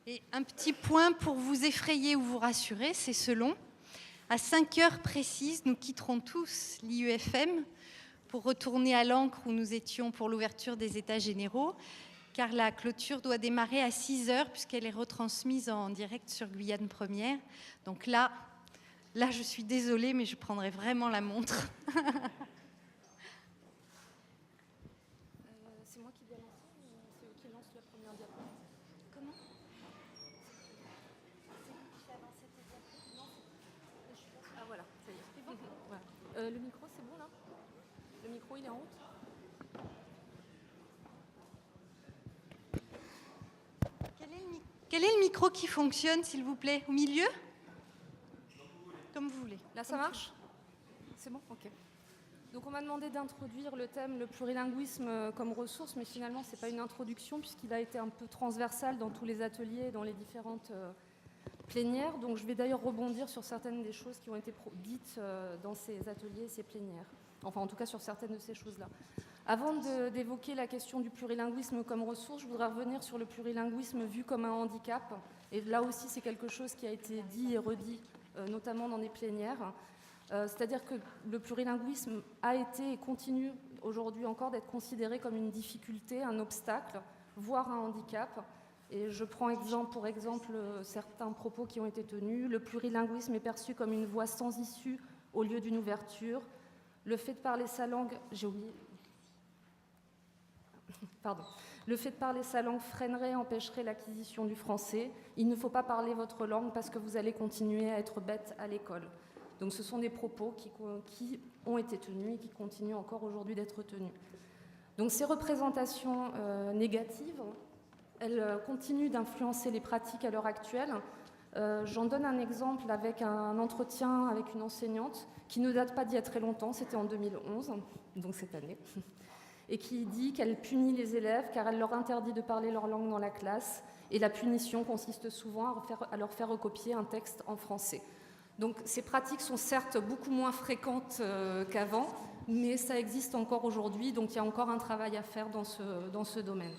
Et un petit point pour vous effrayer ou vous rassurer, c'est selon. À 5 heures précises, nous quitterons tous l'IUFM pour retourner à l'Ancre où nous étions pour l'ouverture des États généraux, car la clôture doit démarrer à 6 heures puisqu'elle est retransmise en direct sur Guyane Première. Donc là, je suis désolée, mais je prendrai vraiment la montre. C'est moi qui dois lancer ou c'est eux qui lancent la première diapo? Comment? Ah voilà, ça y est. C'est bon. Voilà. Le micro, c'est bon là? Le micro, il est en haut? Quel est le micro qui fonctionne, s'il vous plaît? Au milieu? Comme vous voulez. Là, ça marche? C'est bon? Ok. Donc on m'a demandé d'introduire le thème le plurilinguisme comme ressource, mais finalement, ce n'est pas une introduction puisqu'il a été un peu transversal dans tous les ateliers, dans les différentes plénières. Donc je vais d'ailleurs rebondir sur certaines des choses qui ont été dites dans ces ateliers et ces plénières. Enfin, en tout cas, sur certaines de ces choses-là. Avant d'évoquer la question du plurilinguisme comme ressource, je voudrais revenir sur le plurilinguisme vu comme un handicap. Et là aussi, c'est quelque chose qui a été dit et redit, notamment dans des plénières. C'est-à-dire que le plurilinguisme a été et continue aujourd'hui encore d'être considéré comme une difficulté, un obstacle, voire un handicap. Et je prends pour exemple certains propos qui ont été tenus. Le plurilinguisme est perçu comme une voie sans issue au lieu d'une ouverture. Le fait de parler sa langue, j'ai oublié. Pardon. Le fait de parler sa langue freinerait, empêcherait l'acquisition du français. Il ne faut pas parler votre langue parce que vous allez continuer à être bête à l'école. Donc ce sont des propos qui ont été tenus et qui continuent encore aujourd'hui d'être tenus. Donc ces représentations négatives, elles continuent d'influencer les pratiques à l'heure actuelle. J'en donne un exemple avec un entretien avec une enseignante qui ne date pas d'il y a très longtemps, c'était en 2011, donc cette année, et qui dit qu'elle punit les élèves car elle leur interdit de parler leur langue dans la classe, et la punition consiste souvent à leur faire recopier un texte en français. Donc ces pratiques sont certes beaucoup moins fréquentes qu'avant, mais ça existe encore aujourd'hui, donc il y a encore un travail à faire dans ce domaine.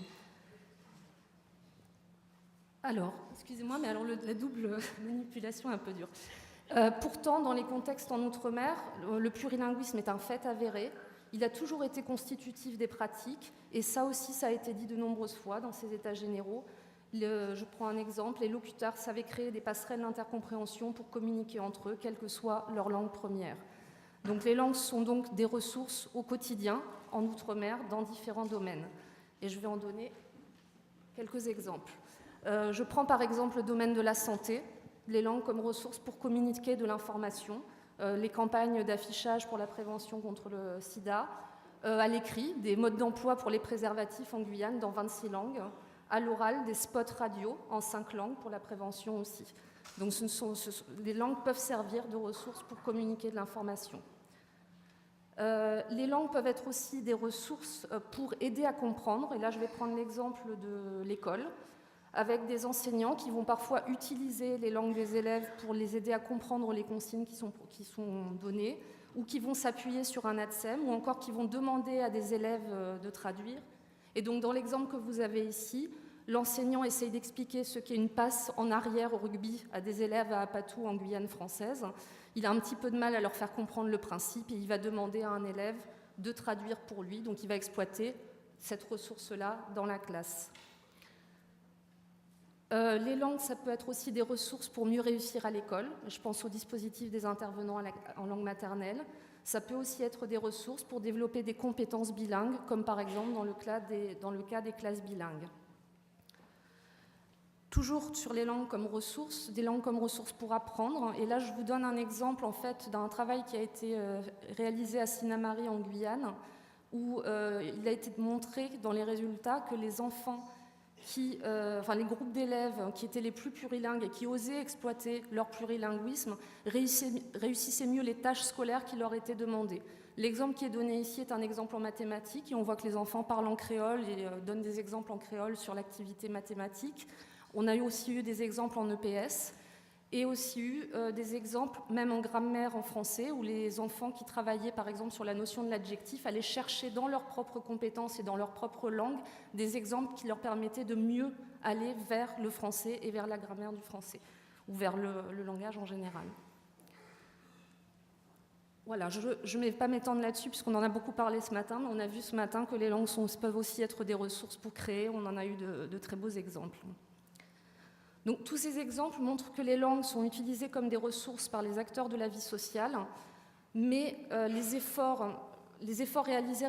Alors, excusez-moi, mais alors la double manipulation est un peu dure. Pourtant, dans les contextes en Outre-mer, le plurilinguisme est un fait avéré. Il a toujours été constitutif des pratiques, et ça aussi, ça a été dit de nombreuses fois dans ces états généraux. Je prends un exemple, les locuteurs savaient créer des passerelles d'intercompréhension pour communiquer entre eux, quelle que soit leur langue première. Donc les langues sont donc des ressources au quotidien, en Outre-mer, dans différents domaines. Et je vais en donner quelques exemples. Je prends par exemple le domaine de la santé, les langues comme ressources pour communiquer de l'information, les campagnes d'affichage pour la prévention contre le sida, à l'écrit, des modes d'emploi pour les préservatifs en Guyane dans 26 langues, à l'oral, des spots radio en 5 langues pour la prévention aussi. Donc les langues peuvent servir de ressources pour communiquer de l'information. Les langues peuvent être aussi des ressources pour aider à comprendre, et là je vais prendre l'exemple de l'école, avec des enseignants qui vont parfois utiliser les langues des élèves pour les aider à comprendre les consignes qui sont données, ou qui vont s'appuyer sur un ATSEM, ou encore qui vont demander à des élèves de traduire. Et donc dans l'exemple que vous avez ici, l'enseignant essaye d'expliquer ce qu'est une passe en arrière au rugby à des élèves à Apatou en Guyane française. Il a un petit peu de mal à leur faire comprendre le principe et il va demander à un élève de traduire pour lui, donc il va exploiter cette ressource-là dans la classe. Les langues, ça peut être aussi des ressources pour mieux réussir à l'école. Je pense au dispositif des intervenants en langue maternelle. Ça peut aussi être des ressources pour développer des compétences bilingues, comme par exemple dans le cas des classes bilingues. Toujours sur les langues comme ressources, des langues comme ressources pour apprendre. Et là, je vous donne un exemple en fait d'un travail qui a été réalisé à Sinnamary en Guyane, où il a été montré dans les résultats que les enfants les groupes d'élèves qui étaient les plus plurilingues et qui osaient exploiter leur plurilinguisme réussissaient mieux les tâches scolaires qui leur étaient demandées. L'exemple qui est donné ici est un exemple en mathématiques et on voit que les enfants parlent en créole et donnent des exemples en créole sur l'activité mathématique. On a aussi eu des exemples en EPS et aussi eu des exemples, même en grammaire en français, où les enfants qui travaillaient par exemple sur la notion de l'adjectif allaient chercher dans leurs propres compétences et dans leur propre langue des exemples qui leur permettaient de mieux aller vers le français et vers la grammaire du français, ou vers le langage en général. Voilà, je ne vais pas m'étendre là-dessus puisqu'on en a beaucoup parlé ce matin, mais on a vu ce matin que les langues peuvent aussi être des ressources pour créer, on en a eu de très beaux exemples. Donc tous ces exemples montrent que les langues sont utilisées comme des ressources par les acteurs de la vie sociale, mais les efforts réalisés,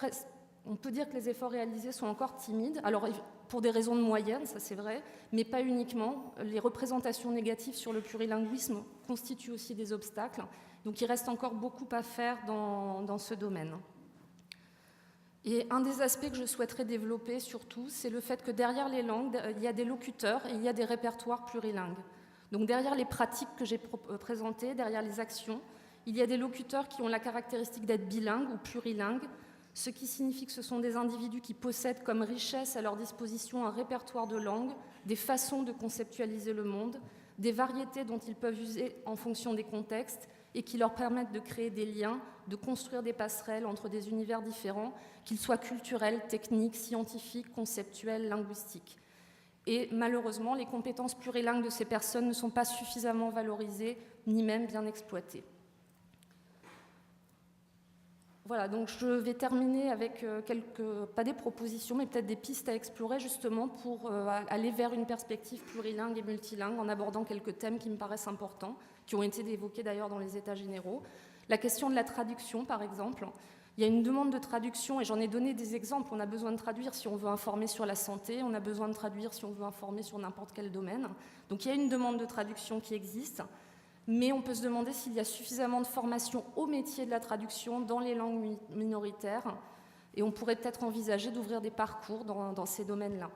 on peut dire que les efforts réalisés sont encore timides, alors pour des raisons de moyens, ça c'est vrai, mais pas uniquement. Les représentations négatives sur le plurilinguisme constituent aussi des obstacles, donc il reste encore beaucoup à faire dans ce domaine. Et un des aspects que je souhaiterais développer surtout, c'est le fait que derrière les langues, il y a des locuteurs et il y a des répertoires plurilingues. Donc derrière les pratiques que j'ai présentées, derrière les actions, il y a des locuteurs qui ont la caractéristique d'être bilingues ou plurilingues, ce qui signifie que ce sont des individus qui possèdent comme richesse à leur disposition un répertoire de langues, des façons de conceptualiser le monde, des variétés dont ils peuvent user en fonction des contextes et qui leur permettent de créer des liens, de construire des passerelles entre des univers différents, qu'ils soient culturels, techniques, scientifiques, conceptuels, linguistiques. Et malheureusement, les compétences plurilingues de ces personnes ne sont pas suffisamment valorisées, ni même bien exploitées. Voilà, donc je vais terminer avec pas des propositions, mais peut-être des pistes à explorer justement pour aller vers une perspective plurilingue et multilingue en abordant quelques thèmes qui me paraissent importants, qui ont été évoqués d'ailleurs dans les états généraux. La question de la traduction, par exemple. Il y a une demande de traduction, et j'en ai donné des exemples. On a besoin de traduire si on veut informer sur la santé, on a besoin de traduire si on veut informer sur n'importe quel domaine. Donc il y a une demande de traduction qui existe, mais on peut se demander s'il y a suffisamment de formation au métier de la traduction dans les langues minoritaires, et on pourrait peut-être envisager d'ouvrir des parcours dans ces domaines-là.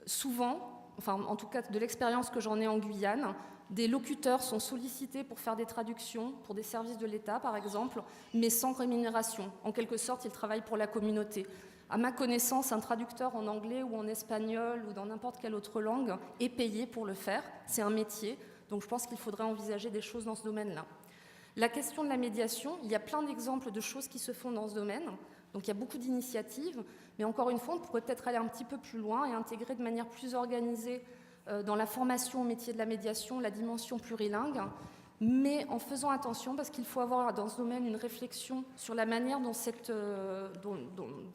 Souvent, enfin en tout cas de l'expérience que j'en ai en Guyane, des locuteurs sont sollicités pour faire des traductions pour des services de l'État, par exemple, mais sans rémunération. En quelque sorte, ils travaillent pour la communauté. À ma connaissance, un traducteur en anglais ou en espagnol ou dans n'importe quelle autre langue est payé pour le faire. C'est un métier, donc je pense qu'il faudrait envisager des choses dans ce domaine-là. La question de la médiation, il y a plein d'exemples de choses qui se font dans ce domaine. Donc il y a beaucoup d'initiatives, mais encore une fois, on pourrait peut-être aller un petit peu plus loin et intégrer de manière plus organisée dans la formation au métier de la médiation, la dimension plurilingue, mais en faisant attention parce qu'il faut avoir dans ce domaine une réflexion sur la manière dont,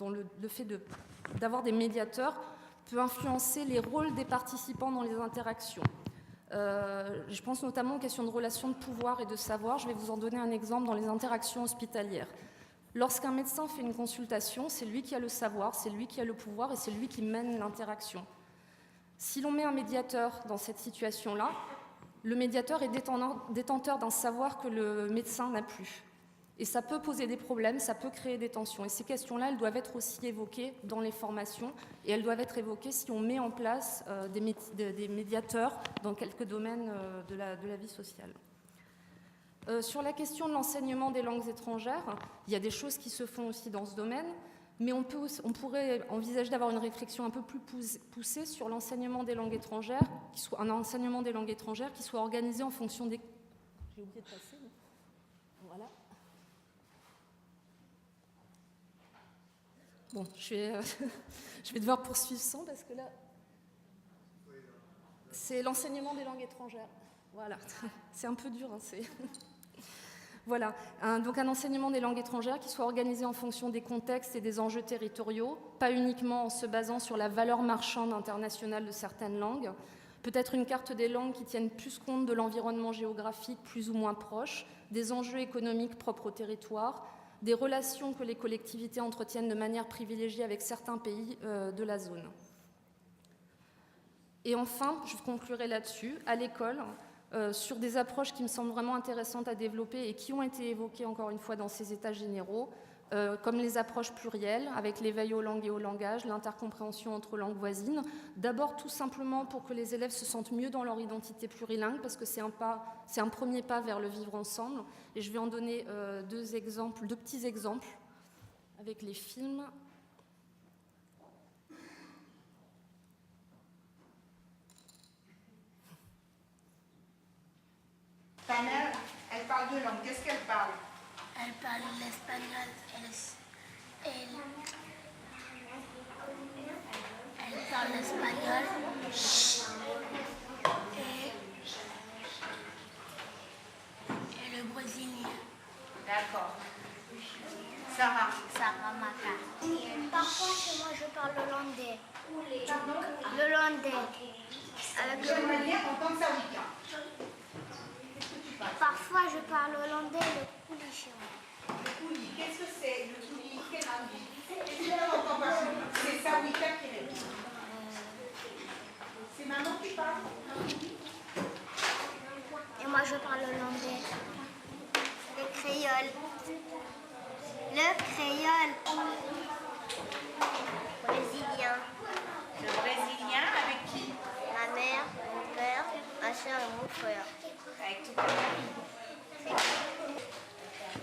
le fait d'avoir des médiateurs peut influencer les rôles des participants dans les interactions. Je pense notamment aux questions de relations de pouvoir et de savoir. Je vais vous en donner un exemple dans les interactions hospitalières. Lorsqu'un médecin fait une consultation, c'est lui qui a le savoir, c'est lui qui a le pouvoir et c'est lui qui mène l'interaction. Si l'on met un médiateur dans cette situation-là, le médiateur est détenteur d'un savoir que le médecin n'a plus. Et ça peut poser des problèmes, ça peut créer des tensions. Et ces questions-là, elles doivent être aussi évoquées dans les formations et elles doivent être évoquées si on met en place des médiateurs dans quelques domaines de la vie sociale. Sur la question de l'enseignement des langues étrangères, il y a des choses qui se font aussi dans ce domaine. Mais on pourrait envisager d'avoir une réflexion un peu plus poussée sur l'enseignement des langues étrangères, un enseignement des langues étrangères qui soit organisé en fonction des... J'ai oublié de passer. Voilà. Bon, je vais devoir poursuivre sans parce que là... C'est l'enseignement des langues étrangères. Voilà. C'est un peu dur, hein, c'est... Voilà, donc un enseignement des langues étrangères qui soit organisé en fonction des contextes et des enjeux territoriaux, pas uniquement en se basant sur la valeur marchande internationale de certaines langues, peut-être une carte des langues qui tienne plus compte de l'environnement géographique plus ou moins proche, des enjeux économiques propres au territoire, des relations que les collectivités entretiennent de manière privilégiée avec certains pays de la zone. Et enfin, je conclurai là-dessus, à l'école, sur des approches qui me semblent vraiment intéressantes à développer et qui ont été évoquées encore une fois dans ces états généraux, comme les approches plurielles avec l'éveil aux langues et au langage, l'intercompréhension entre langues voisines. D'abord tout simplement pour que les élèves se sentent mieux dans leur identité plurilingue parce que c'est un premier pas vers le vivre ensemble. Et je vais en donner deux petits exemples avec les films. parle deux langues. Qu'est-ce qu'elle parle? Elle parle l'espagnol elle parle l'espagnol et le brésilien. D'accord. Sarah. Sarah Maka. Parfois, chez moi, je parle l'hollandais. L'hollandais. J'aimerais bien entendre Sawika. Parfois, je parle hollandais et le coulis chez moi. Le coulis, qu'est-ce que c'est? Le coulis, quelle langue? Est-ce qu'on n'entend pas? C'est Sawika qui répond. C'est maman qui parle? Et moi, je parle hollandais. Le créole. Le créole. Brésilien. Le brésilien avec qui? Ma mère, mon père, ma soeur et mon frère. Avec toute ta famille.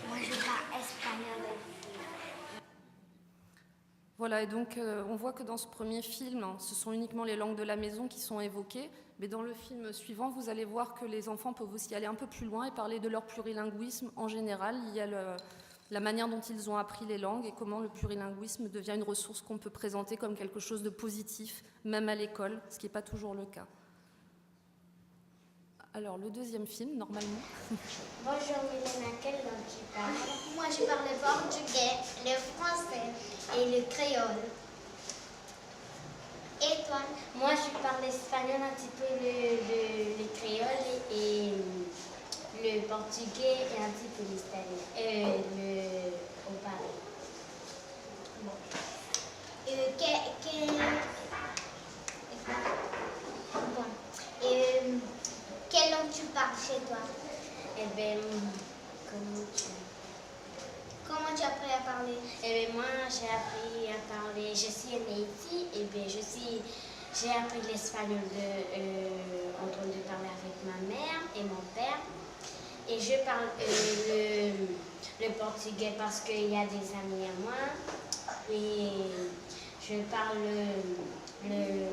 Moi, je parle espagnol. Voilà, et donc on voit que dans ce premier film, ce sont uniquement les langues de la maison qui sont évoquées, mais dans le film suivant, vous allez voir que les enfants peuvent aussi aller un peu plus loin et parler de leur plurilinguisme en général. Il y a la manière dont ils ont appris les langues et comment le plurilinguisme devient une ressource qu'on peut présenter comme quelque chose de positif, même à l'école, ce qui n'est pas toujours le cas. Alors, le deuxième film, normalement. Bonjour Milena, quelle langue tu parles? Moi je parle le portugais, le français et le créole. Et toi? Moi je parle l'espagnol, un petit peu le créole et le portugais et un petit peu l'espagnol. Au Paris. Bon. Bon. Quelle langue tu parles chez toi? Eh bien, Comment tu as appris à parler? eh bien, moi, j'ai appris à parler, je suis née ici, et bien, j'ai appris l'espagnol en train de parler avec ma mère et mon père. Et je parle le portugais parce qu'il y a des amis à moi. Et je parle le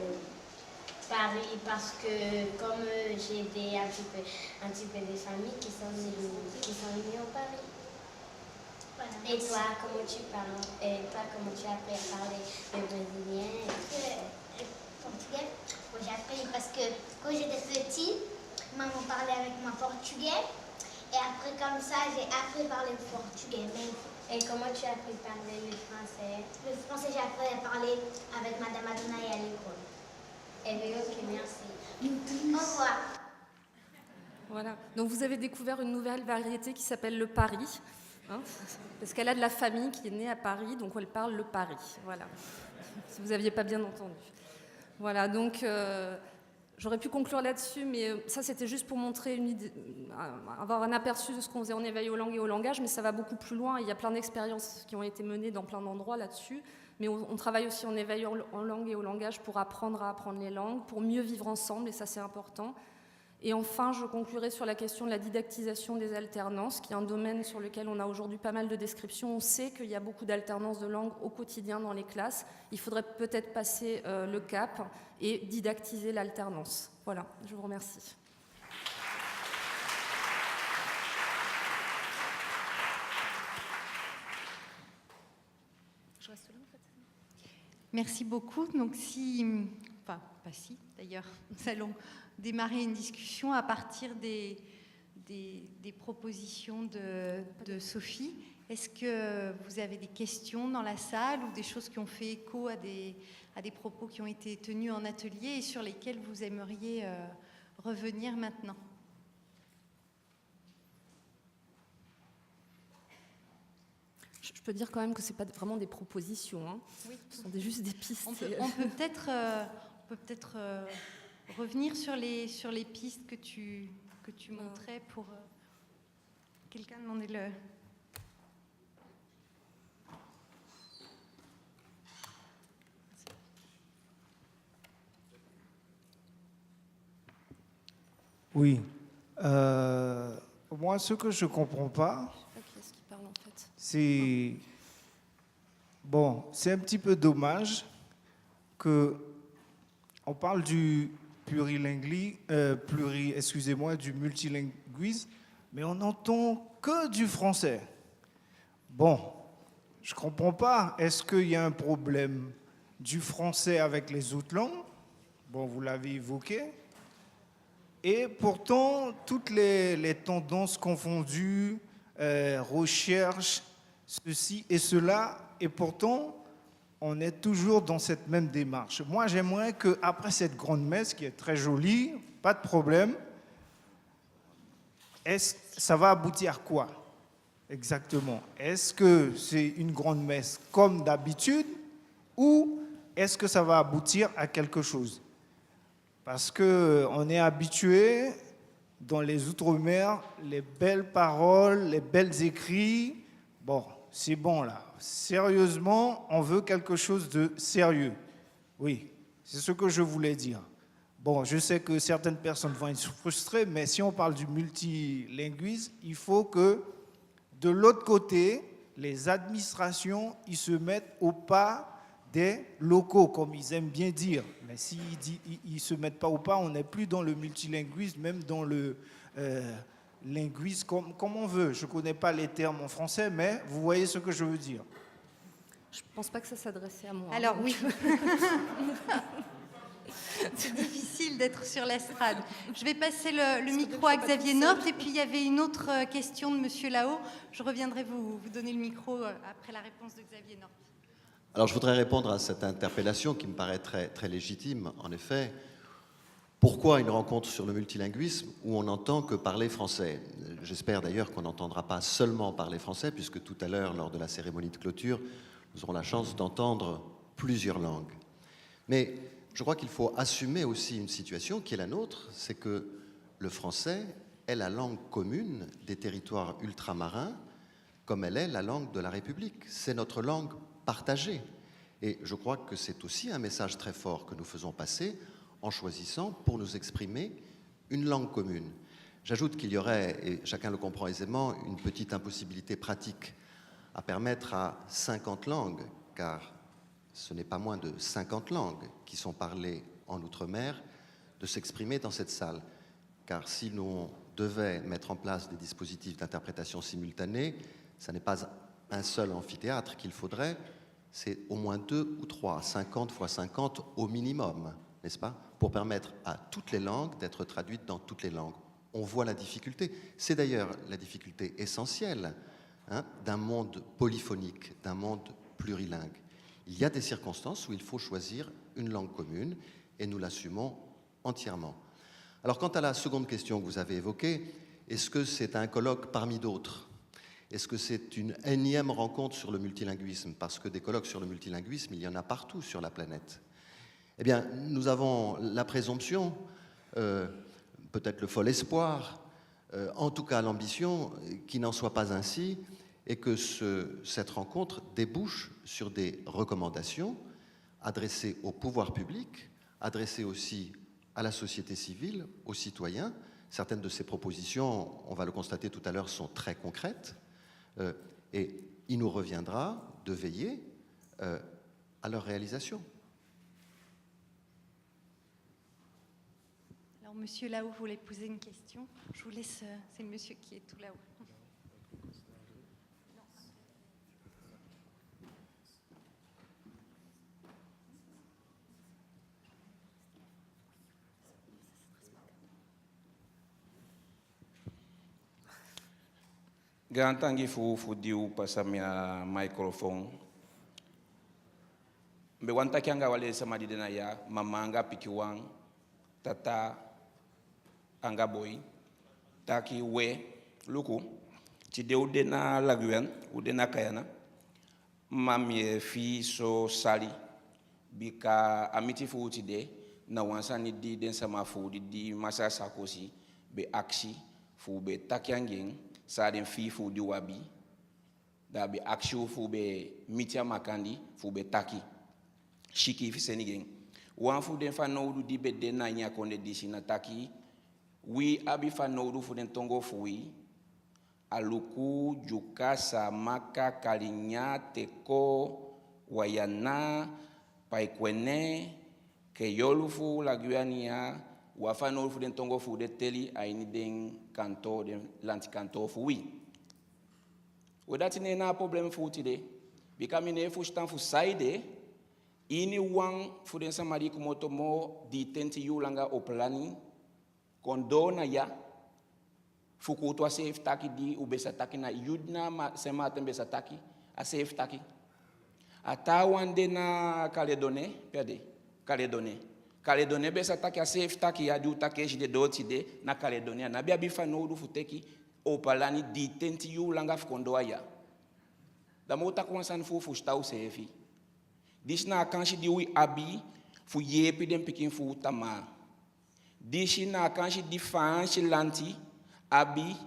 Paris parce que comme j'ai un petit peu des familles qui sont venues au Paris. Voilà. Et toi, comment tu parles? Et toi, comment tu as appris à parler le brésilien? Le portugais, moi, j'ai appris parce que quand j'étais petite, maman parlait avec moi portugais. Et après, comme ça, j'ai appris à parler portugais. Et comment tu as appris à parler le français? Le français, j'ai appris à parler avec Madame Adonai à l'école. Eh bien, ok, merci. Au revoir. Voilà. Donc vous avez découvert une nouvelle variété qui s'appelle le Paris, hein, parce qu'elle a de la famille qui est née à Paris, donc elle parle le Paris. Voilà. Si vous n'aviez pas bien entendu. Voilà. Donc j'aurais pu conclure là-dessus, mais ça c'était juste pour montrer une idée, avoir un aperçu de ce qu'on faisait en éveil aux langues et au langage, mais ça va beaucoup plus loin. Il y a plein d'expériences qui ont été menées dans plein d'endroits là-dessus. Mais on travaille aussi en éveil en langue et au langage pour apprendre à apprendre les langues, pour mieux vivre ensemble, et ça c'est important. Et enfin, je conclurai sur la question de la didactisation des alternances, qui est un domaine sur lequel on a aujourd'hui pas mal de descriptions. On sait qu'il y a beaucoup d'alternances de langue au quotidien dans les classes. Il faudrait peut-être passer le cap et didactiser l'alternance. Voilà, je vous remercie. Je reste là, en fait. Merci beaucoup. Donc pas si d'ailleurs, nous allons démarrer une discussion à partir des propositions de Sophie. Est-ce que vous avez des questions dans la salle ou des choses qui ont fait écho à des propos qui ont été tenus en atelier et sur lesquels vous aimeriez revenir maintenant? Je peux dire quand même que ce n'est pas vraiment des propositions, hein. Oui. Ce sont juste des pistes. On peut peut-être revenir sur les pistes que tu montrais pour... Quelqu'un demandait le... Oui. Moi, ce que je ne comprends pas, c'est... Bon, c'est un petit peu dommage qu'on parle du du multilinguisme, mais on n'entend que du français. Bon, je ne comprends pas. Est-ce qu'il y a un problème du français avec les autres langues? Bon, vous l'avez évoqué. Et pourtant, toutes les tendances confondues, recherche, ceci et cela, et pourtant, on est toujours dans cette même démarche. Moi, j'aimerais qu'après cette grande messe, qui est très jolie, pas de problème, ça va aboutir à quoi exactement? Est-ce que c'est une grande messe comme d'habitude ou est-ce que ça va aboutir à quelque chose? Parce qu'on est habitué dans les Outre-mer, les belles paroles, les belles écrits. Bon, c'est bon là. Sérieusement, on veut quelque chose de sérieux. Oui, c'est ce que je voulais dire. Bon, je sais que certaines personnes vont être frustrées, mais si on parle du multilinguisme, il faut que de l'autre côté, les administrations, ils se mettent au pas des locaux, comme ils aiment bien dire. Mais s'ils ne se mettent pas au pas, on n'est plus dans le multilinguisme, même dans le linguisme comme on veut. Je ne connais pas les termes en français, mais vous voyez ce que je veux dire. Je ne pense pas que ça s'adressait à moi. Alors oui. C'est difficile d'être sur l'estrade. Je vais passer le micro à Xavier Nort. Et puis il y avait une autre question de monsieur là-haut. Je reviendrai vous donner le micro après la réponse de Xavier Nort. Alors je voudrais répondre à cette interpellation qui me paraît très, très légitime. En effet, pourquoi une rencontre sur le multilinguisme où on n'entend que parler français? J'espère d'ailleurs qu'on n'entendra pas seulement parler français, puisque tout à l'heure, lors de la cérémonie de clôture, nous aurons la chance d'entendre plusieurs langues. Mais je crois qu'il faut assumer aussi une situation qui est la nôtre, c'est que le français est la langue commune des territoires ultramarins, comme elle est la langue de la République. C'est notre langue partagée. Et je crois que c'est aussi un message très fort que nous faisons passer en choisissant pour nous exprimer une langue commune. J'ajoute qu'il y aurait, et chacun le comprend aisément, une petite impossibilité pratique à permettre à 50 langues, car ce n'est pas moins de 50 langues qui sont parlées en Outre-mer, de s'exprimer dans cette salle. Car si l'on devait mettre en place des dispositifs d'interprétation simultanée, ce n'est pas un seul amphithéâtre qu'il faudrait, c'est au moins 2 ou 3, 50 fois 50 au minimum, n'est-ce pas, pour permettre à toutes les langues d'être traduites dans toutes les langues. On voit la difficulté. C'est d'ailleurs la difficulté essentielle d'un monde polyphonique, d'un monde plurilingue. Il y a des circonstances où il faut choisir une langue commune et nous l'assumons entièrement. Alors, quant à la seconde question que vous avez évoquée, est-ce que c'est un colloque parmi d'autres? Est-ce que c'est une énième rencontre sur le multilinguisme? Parce que des colloques sur le multilinguisme, il y en a partout sur la planète. Eh bien, nous avons la présomption, peut-être le fol espoir, en tout cas l'ambition, qu'il n'en soit pas ainsi, et que cette rencontre débouche sur des recommandations adressées au pouvoir public, adressées aussi à la société civile, aux citoyens. Certaines de ces propositions, on va le constater tout à l'heure, sont très concrètes, et il nous reviendra de veiller à leur réalisation. Alors, monsieur là-haut voulait poser une question. Je vous laisse, c'est le monsieur qui est tout là-haut. Gantangi fu diu pasamia microphone. Mbe wanta kyanga wale samadi dena ya mamanga pikiwang tata anga boy taki we luku ti de udena laguen udena kayana mamie fi so sali bika amiti fu ti de na wansani di den sama fu di masa sakosi be aksi fu be takyanging saden fi fu di wabi da be akshu fu be mitia makandi fu be taki shiki fi senigen wan fu den fa noudu di be den na nya konde disi na taki wi abi fa noudu fu den tongo fui aluku jukasa maka kalinya teko wayana paikwene ke yolu fu la guania wafano fu den tongo fu de teli aini den kanto den lantikanto fu wi wadati ne na problem fu tide bikamine fu stan fu saide ini wang fu den samari kumoto mo di tenti yulanga oplani kondona ya fu kutwa safe taki di ubesa taki na yudna ma sema tembesa taki a safe taki atawande na Calédonie besa taki a safe taki ya du taki de doti de na Calédonie na bia bifa no du futeki opalani di tenti yulanga fu kondoa ya da mota kwansan fu sta u sefi dishna kanshi di wi abi fu yepi dem pikin fu tama dishna kanshi di fanshi lanti abi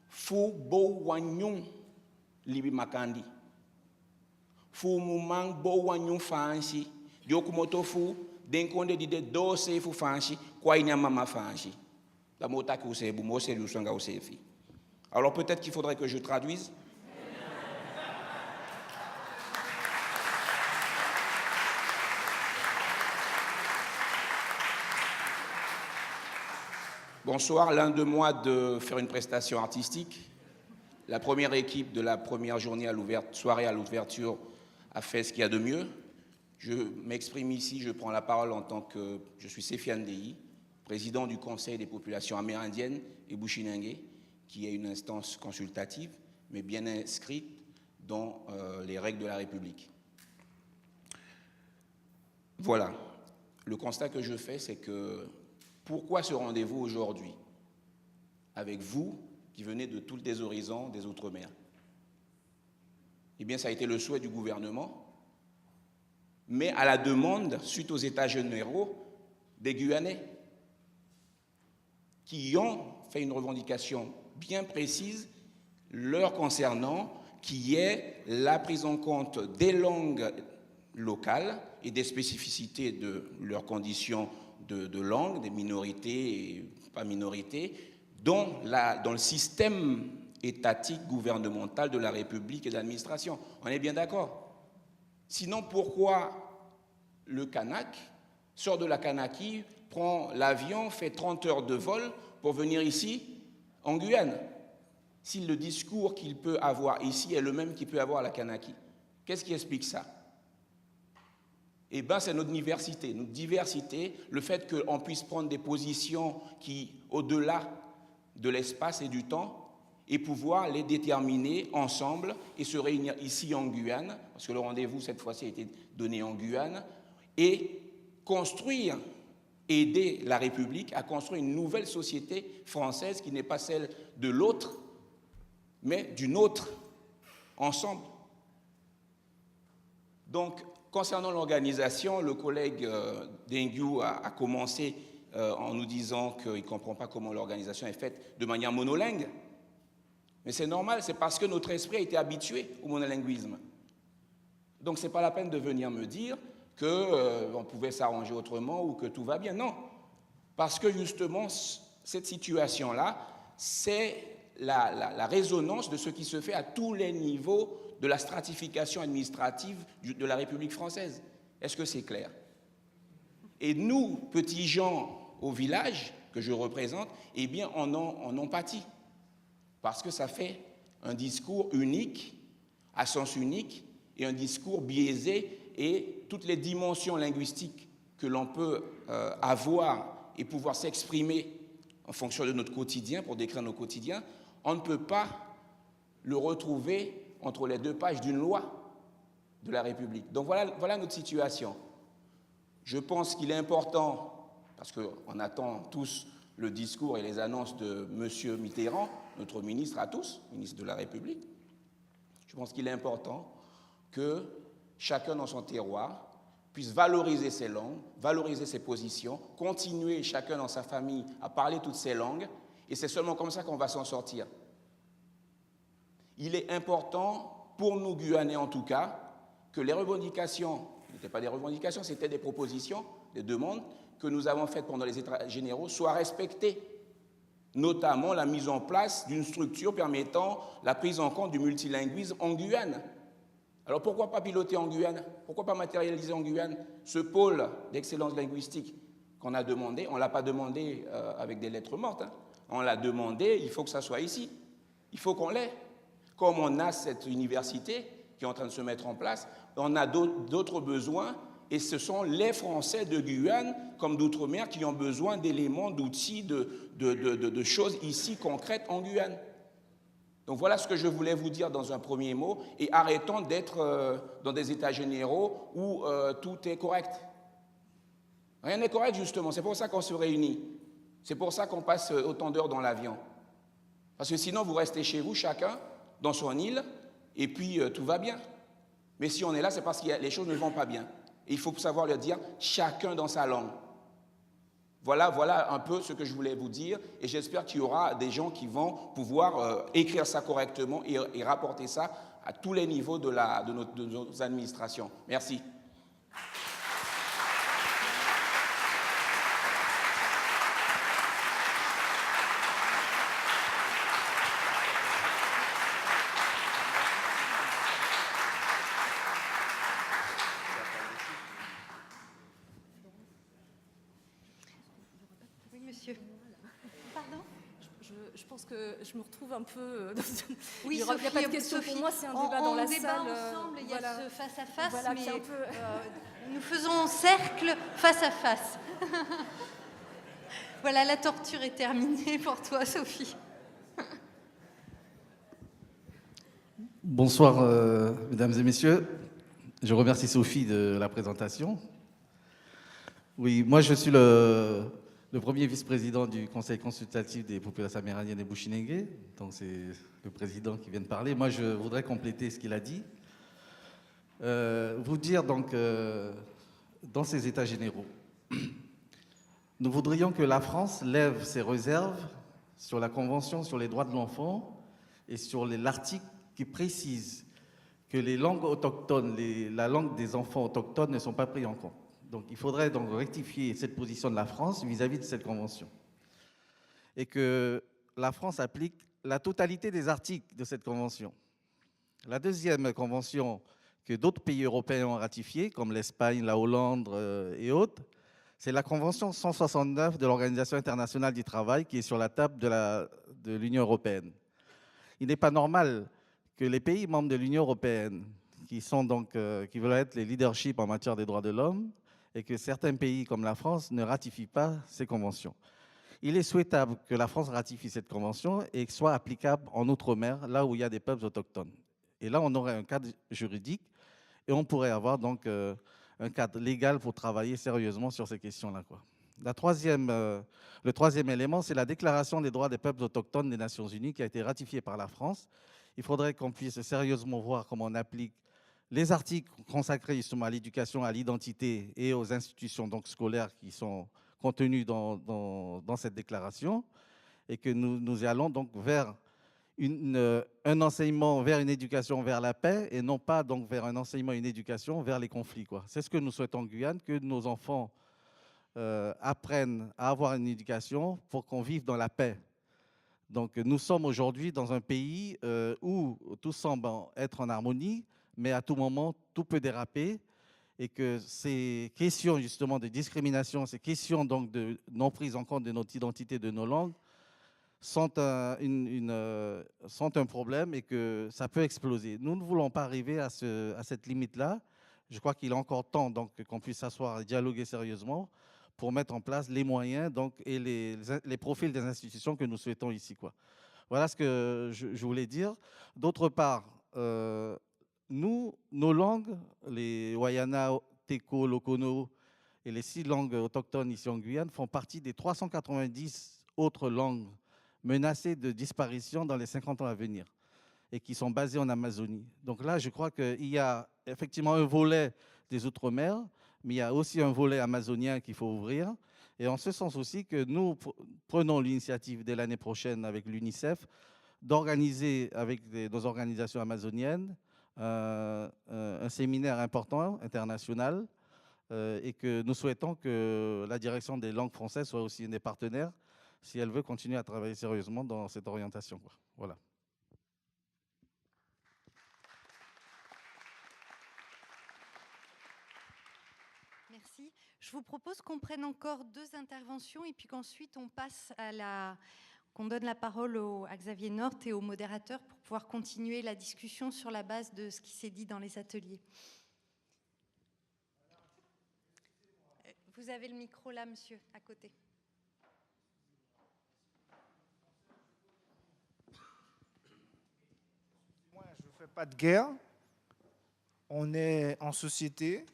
fu bo wanyum libi makandi fu mumang bo wanyum fanshi yokumoto fu denkonde di de dose fu fanshi kwa inya mama fanshi la mota ki usebu mo selu songa usefi. Alors peut-être qu'il faudrait que je traduise. Bonsoir, l'un de moi de faire une prestation artistique. La première équipe de la première journée soirée à l'ouverture a fait ce qu'il y a de mieux. Je m'exprime ici, je prends la parole en tant que je suis Séfiane Deyi, président du Conseil des populations amérindiennes et Bushinengue, qui est une instance consultative, mais bien inscrite dans les règles de la République. Voilà. Le constat que je fais, c'est que pourquoi ce rendez-vous aujourd'hui avec vous qui venez de tous les horizons des Outre-mer? Eh bien, ça a été le souhait du gouvernement, mais à la demande, suite aux états généraux des Guyanais, qui ont fait une revendication bien précise leur concernant, qui est la prise en compte des langues locales et des spécificités de leurs conditions de langue, des minorités et pas minorités, dans le système étatique gouvernemental de la République et de l'administration. On est bien d'accord? Sinon, pourquoi le Kanak sort de la Kanaki, prend l'avion, fait 30 heures de vol pour venir ici, en Guyane? Si le discours qu'il peut avoir ici est le même qu'il peut avoir à la Kanaki, qu'est-ce qui explique ça? Eh bien, c'est notre diversité, le fait qu'on puisse prendre des positions qui, au-delà de l'espace et du temps, et pouvoir les déterminer ensemble et se réunir ici en Guyane, parce que le rendez-vous cette fois-ci a été donné en Guyane, et construire, aider la République à construire une nouvelle société française qui n'est pas celle de l'autre, mais d'une autre, ensemble. Donc, concernant l'organisation, le collègue Dengue a commencé en nous disant qu'il ne comprend pas comment l'organisation est faite de manière monolingue. Mais c'est normal, c'est parce que notre esprit a été habitué au monolinguisme. Donc ce n'est pas la peine de venir me dire qu'on pouvait s'arranger autrement ou que tout va bien. Non, parce que justement, cette situation-là, c'est la résonance de ce qui se fait à tous les niveaux de la stratification administrative de la République française. Est-ce que c'est clair? Et nous, petits gens au village que je représente, eh bien, on en pâtit. Parce que ça fait un discours unique, à sens unique, et un discours biaisé, et toutes les dimensions linguistiques que l'on peut avoir et pouvoir s'exprimer en fonction de notre quotidien, pour décrire nos quotidiens, on ne peut pas le retrouver entre les deux pages d'une loi de la République. Donc voilà notre situation. Je pense qu'il est important, parce qu'on attend tous le discours et les annonces de M. Mitterrand, notre ministre à tous, ministre de la République. Je pense qu'il est important que chacun dans son terroir puisse valoriser ses langues, valoriser ses positions, continuer chacun dans sa famille à parler toutes ces langues, et c'est seulement comme ça qu'on va s'en sortir. Il est important, pour nous Guyanais en tout cas, que les revendications, ce n'étaient pas des revendications, c'était des propositions, des demandes que nous avons faites pendant les États généraux soient respectées, notamment la mise en place d'une structure permettant la prise en compte du multilinguisme en Guyane. Alors pourquoi pas piloter en Guyane? Pourquoi pas matérialiser en Guyane ce pôle d'excellence linguistique qu'on a demandé. On ne l'a pas demandé avec des lettres mortes. Hein. On l'a demandé, il faut que ça soit ici. Il faut qu'on l'ait. Comme on a cette université qui est en train de se mettre en place, on a d'autres besoins. Et ce sont les Français de Guyane, comme d'outre-mer, qui ont besoin d'éléments, d'outils, de choses ici concrètes en Guyane. Donc voilà ce que je voulais vous dire dans un premier mot. Et arrêtons d'être dans des états généraux où tout est correct. Rien n'est correct, justement. C'est pour ça qu'on se réunit. C'est pour ça qu'on passe autant d'heures dans l'avion. Parce que sinon, vous restez chez vous, chacun, dans son île, et puis tout va bien. Mais si on est là, c'est parce que les choses ne vont pas bien. Et il faut savoir le dire, chacun dans sa langue. Voilà un peu ce que je voulais vous dire. Et j'espère qu'il y aura des gens qui vont pouvoir écrire ça correctement et rapporter ça à tous les niveaux de nos administrations. Merci. Pardon ? Je pense que je me retrouve un peu dans une... Oui, il n'y a pas de question Sophie, pour moi, c'est un débat dans la salle. On débat ensemble, il y a ce face-à-face, voilà, mais un peu... nous faisons cercle face-à-face. Voilà, la torture est terminée pour toi, Sophie. Bonsoir, mesdames et messieurs. Je remercie Sophie de la présentation. Oui, moi je suis le premier vice-président du Conseil consultatif des populations amérindiennes et Bushinengue. Donc c'est le président qui vient de parler. Moi je voudrais compléter ce qu'il a dit. Vous dire donc, dans ces états généraux, nous voudrions que la France lève ses réserves sur la Convention sur les droits de l'enfant et sur l'article qui précise que les langues autochtones, la langue des enfants autochtones ne sont pas prises en compte. Donc il faudrait donc rectifier cette position de la France vis-à-vis de cette convention. Et que la France applique la totalité des articles de cette convention. La deuxième convention que d'autres pays européens ont ratifiée, comme l'Espagne, la Hollande et autres, c'est la convention 169 de l'Organisation internationale du travail qui est sur la table de l'Union européenne. Il n'est pas normal que les pays membres de l'Union européenne, qui veulent être les leaderships en matière des droits de l'homme, et que certains pays comme la France ne ratifient pas ces conventions. Il est souhaitable que la France ratifie cette convention et soit applicable en Outre-mer, là où il y a des peuples autochtones. Et là, on aurait un cadre juridique et on pourrait avoir donc un cadre légal pour travailler sérieusement sur ces questions-là. Le troisième élément, c'est la Déclaration des droits des peuples autochtones des Nations Unies qui a été ratifiée par la France. Il faudrait qu'on puisse sérieusement voir comment on applique les articles consacrés justement à l'éducation, à l'identité et aux institutions donc scolaires qui sont contenus dans cette déclaration, et que nous allons donc vers un enseignement, vers une éducation vers la paix, et non pas donc vers un enseignement et une éducation vers les conflits. C'est ce que nous souhaitons en Guyane, que nos enfants apprennent à avoir une éducation pour qu'on vive dans la paix. Donc nous sommes aujourd'hui dans un pays où tout semble être en harmonie, mais à tout moment, tout peut déraper, et que ces questions justement de discrimination, ces questions donc de non prise en compte de notre identité, de nos langues, sont un problème et que ça peut exploser. Nous ne voulons pas arriver à cette limite-là. Je crois qu'il est encore temps donc qu'on puisse s'asseoir et dialoguer sérieusement pour mettre en place les moyens donc, et les profils des institutions que nous souhaitons ici. Voilà ce que je voulais dire. D'autre part, nos langues, les Wayana, Teko, Lokono et les 6 langues autochtones ici en Guyane font partie des 390 autres langues menacées de disparition dans les 50 ans à venir et qui sont basées en Amazonie. Donc là, je crois qu'il y a effectivement un volet des Outre-mer, mais il y a aussi un volet amazonien qu'il faut ouvrir. Et en ce sens aussi que nous prenons l'initiative dès l'année prochaine avec l'UNICEF d'organiser avec nos organisations amazoniennes un séminaire important, international, et que nous souhaitons que la direction des langues françaises soit aussi une des partenaires si elle veut continuer à travailler sérieusement dans cette orientation. Voilà. Merci. Je vous propose qu'on prenne encore 2 interventions et puis qu'ensuite on passe qu'on donne la parole à Xavier Nort et au modérateur pour pouvoir continuer la discussion sur la base de ce qui s'est dit dans les ateliers. Vous avez le micro là, monsieur, à côté. Moi, je ne fais pas de guerre. On est en société.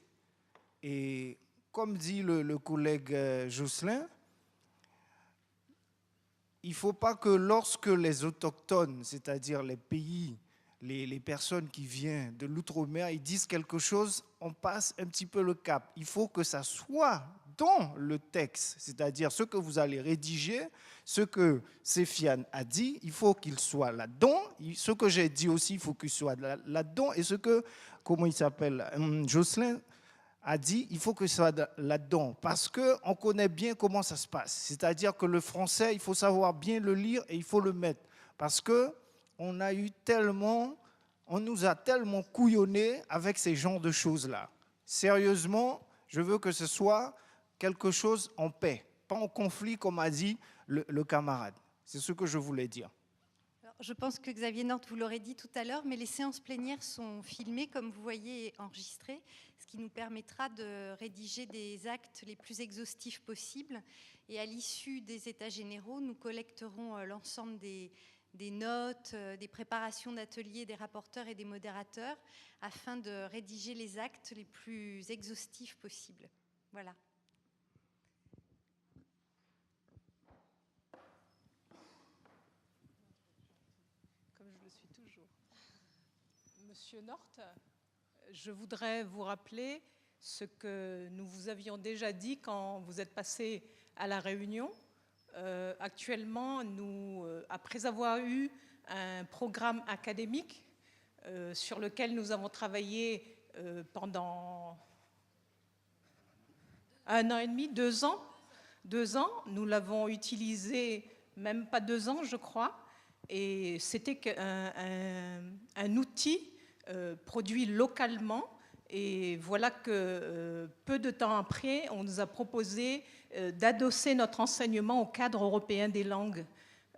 Et comme dit le collègue Jocelyn, il ne faut pas que lorsque les autochtones, c'est-à-dire les pays, les personnes qui viennent de l'outre-mer, ils disent quelque chose, on passe un petit peu le cap. Il faut que ça soit dans le texte, c'est-à-dire ce que vous allez rédiger, ce que Séfiane a dit, il faut qu'il soit là-dedans. Ce que j'ai dit aussi, il faut qu'il soit là-dedans. Et ce que, comment il s'appelle, Jocelyn a dit, il faut que ce soit là-dedans. Parce qu'on connaît bien comment ça se passe. C'est-à-dire que le français, il faut savoir bien le lire et il faut le mettre. Parce qu'on nous a tellement couillonnés avec ces genres de choses-là. Sérieusement, je veux que ce soit quelque chose en paix, pas en conflit, comme a dit le camarade. C'est ce que je voulais dire. Alors, je pense que Xavier Nort vous l'aurait dit tout à l'heure, mais les séances plénières sont filmées, comme vous voyez, et enregistrées, ce qui nous permettra de rédiger des actes les plus exhaustifs possibles. Et à l'issue des états généraux, nous collecterons l'ensemble des notes, des préparations d'ateliers des rapporteurs et des modérateurs, afin de rédiger les actes les plus exhaustifs possibles. Voilà. Comme je le suis toujours. Monsieur Nort, je voudrais vous rappeler ce que nous vous avions déjà dit quand vous êtes passé à La Réunion. Actuellement, après avoir eu un programme académique sur lequel nous avons travaillé pendant 1 an et demi, 2 ans. 2 ans, nous l'avons utilisé, même pas 2 ans, je crois. Et c'était un outil produit localement. Et voilà que peu de temps après, on nous a proposé d'adosser notre enseignement au cadre européen des langues.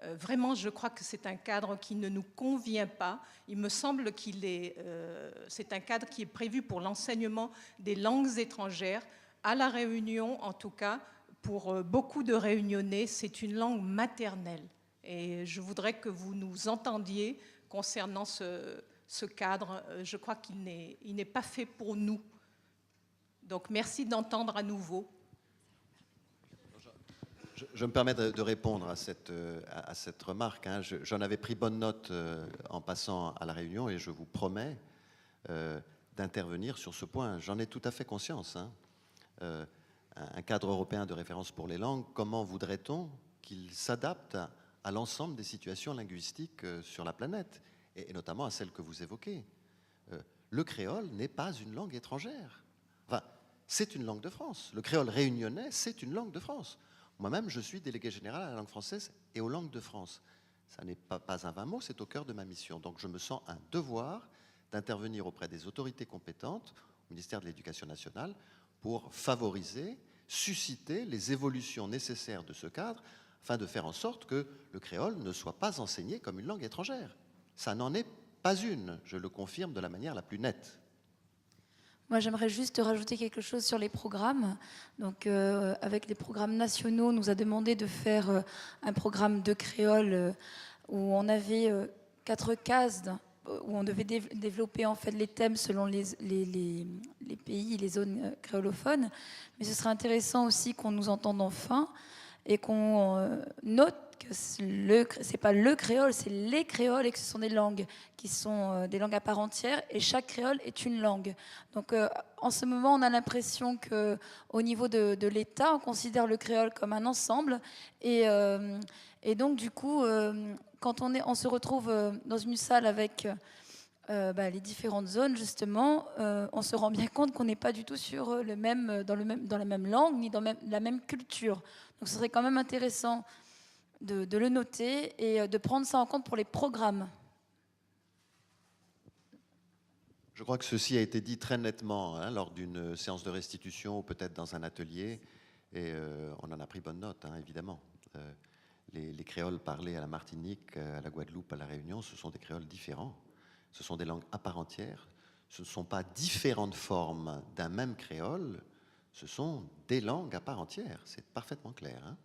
Vraiment, je crois que c'est un cadre qui ne nous convient pas. Il me semble c'est un cadre qui est prévu pour l'enseignement des langues étrangères. À La Réunion, en tout cas, pour beaucoup de Réunionnais, c'est une langue maternelle. Et je voudrais que vous nous entendiez concernant ce cadre. Je crois qu'il n'est pas fait pour nous. Donc merci d'entendre à nouveau. Je me permets de répondre à cette remarque. J'en avais pris bonne note en passant à La Réunion et je vous promets d'intervenir sur ce point. J'en ai tout à fait conscience. Un cadre européen de référence pour les langues, comment voudrait-on qu'il s'adapte à l'ensemble des situations linguistiques sur la planète, et notamment à celle que vous évoquez. Le créole n'est pas une langue étrangère. Enfin, c'est une langue de France. Le créole réunionnais, c'est une langue de France. Moi-même, je suis délégué général à la langue française et aux langues de France. Ça n'est pas un vain mot, c'est au cœur de ma mission. Donc je me sens un devoir d'intervenir auprès des autorités compétentes, au ministère de l'Éducation nationale, pour favoriser, susciter les évolutions nécessaires de ce cadre, afin de faire en sorte que le créole ne soit pas enseigné comme une langue étrangère. Ça n'en est pas une, je le confirme de la manière la plus nette. Moi, j'aimerais juste rajouter quelque chose sur les programmes. Donc, avec les programmes nationaux, on nous a demandé de faire un programme de créole où on avait 4 cases, où on devait développer en fait les thèmes selon les pays, les zones créolophones. Mais ce serait intéressant aussi qu'on nous entende enfin et qu'on note que c'est pas le créole, c'est les créoles et que ce sont des langues qui sont des langues à part entière et chaque créole est une langue. Donc en ce moment, on a l'impression qu'au niveau de l'État, on considère le créole comme un ensemble et donc du coup, quand on se retrouve dans une salle avec les différentes zones, justement, on se rend bien compte qu'on n'est pas du tout sur dans la même langue ni dans la même culture. Donc ce serait quand même intéressant de le noter et de prendre ça en compte pour les programmes. Je crois que ceci a été dit très nettement hein, lors d'une séance de restitution ou peut-être dans un atelier, et on en a pris bonne note, hein, évidemment. Les créoles parlées à la Martinique, à la Guadeloupe, à la Réunion, ce sont des créoles différents. Ce sont des langues à part entière. Ce ne sont pas différentes formes d'un même créole, ce sont des langues à part entière. C'est parfaitement clair. Hein.